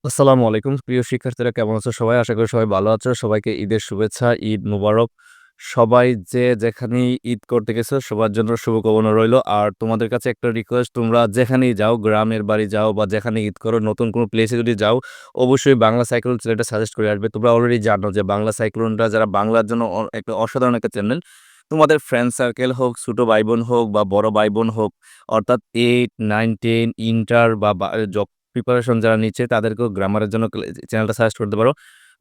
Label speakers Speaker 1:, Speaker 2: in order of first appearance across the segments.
Speaker 1: আসসালামু আলাইকুম। প্রিয় শিক্ষার্থীরা কেমন আছো সবাই? আশা করি সবাই ভালো আছো। সবাইকে ঈদের শুভেচ্ছা, ঈদ মোবারক। সবাই যে যেখানেই ঈদ করতে গেছো সবার জন্য শুভকামনা রইলো। আর তোমাদের কাছে একটা রিকোয়েস্ট, তোমরা যেখানেই যাও, গ্রামের বাড়ি যাও বা যেখানে ঈদ করো, নতুন কোনো প্লেসে যদি যাও, অবশ্যই বাংলা সাইক্লোন চ্যানেলটা সাজেস্ট করে আসবে। তোমরা অলরেডি জানো যে বাংলা সাইক্লোনটা যারা বাংলার জন্য একটা অসাধারণ একটা চ্যানেল। তোমাদের ফ্রেন্ড সার্কেল হোক, ছোট ভাই-বোন হোক বা বড় ভাই-বোন হোক, অর্থাৎ 8, 9, 10 ইন্টার বা জব প্রিপারেশন যারা নিচ্ছে তাদেরকেও গ্রামারের জন্য চ্যানেলটা সাজেস্ট করতে পারো।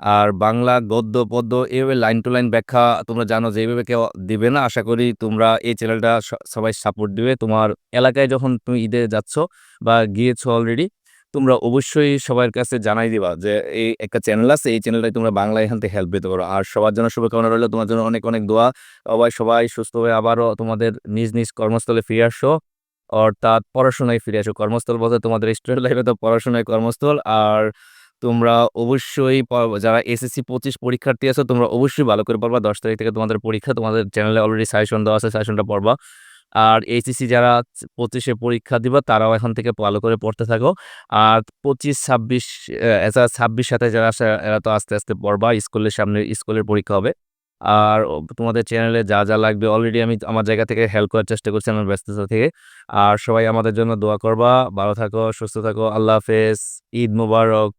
Speaker 1: আর বাংলা গদ্য, পদ্য এভাবে লাইন টু লাইন ব্যাখ্যা তোমরা জানো যে এভাবে কেউ দিবে না। আশা করি তোমরা এই চ্যানেলটা সবাই সাপোর্ট দিবে। তোমার এলাকায় যখন তুমি ঈদে যাচ্ছ বা গিয়েছো অলরেডি, তোমরা অবশ্যই সবার কাছে জানাই দিবা যে এই একটা চ্যানেল আছে, এই চ্যানেলটায় তোমরা বাংলা এখান থেকে হেল্প পেতে পারো। আর সবার জন্য শুভকামনা রইলো, তোমার জন্য অনেক, অনেক দোয়া। সবাই সুস্থ হয়ে আবারও তোমাদের নিজ, নিজ কর্মস্থলে ফিরে আসো। অর্থাৎ পড়াশোনায় ফিরে আসো। কর্মস্থল বলতে তোমাদের স্টুডেন্ট লাইফে তো পড়াশোনায় কর্মস্থল। আর তোমরা অবশ্যই যারা এসএসসি 25 পরীক্ষার্থী আছো, তোমরা অবশ্যই ভালো করে পড়বা। 10 তারিখ থেকে তোমাদের পরীক্ষা। তোমাদের চ্যানেলে অলরেডি সাজেশন দেওয়া আছে, সাজেশনটা পড়বা। আর এইচএসসি যারা 25 এ পরীক্ষা দিবা, তারাও এখন থেকে ভালো করে পড়তে থাকো। আর 25, 26 এছাড়া 26, 27 যারা আছে এরা তো আস্তে, আস্তে পড়বা। স্কুলের সামনে স্কুলের পরীক্ষা হবে। আর তোমাদের চ্যানেলে যা, যা লাগবে অলরেডি আমি আমার জায়গা থেকে হেল্প করার চেষ্টা করছি আমার ব্যস্ততা থেকে। আর সবাই আমাদের জন্য দোয়া করবা। ভালো থাকো, সুস্থ থাকো। আল্লাহ হাফেজ। ঈদ মোবারক।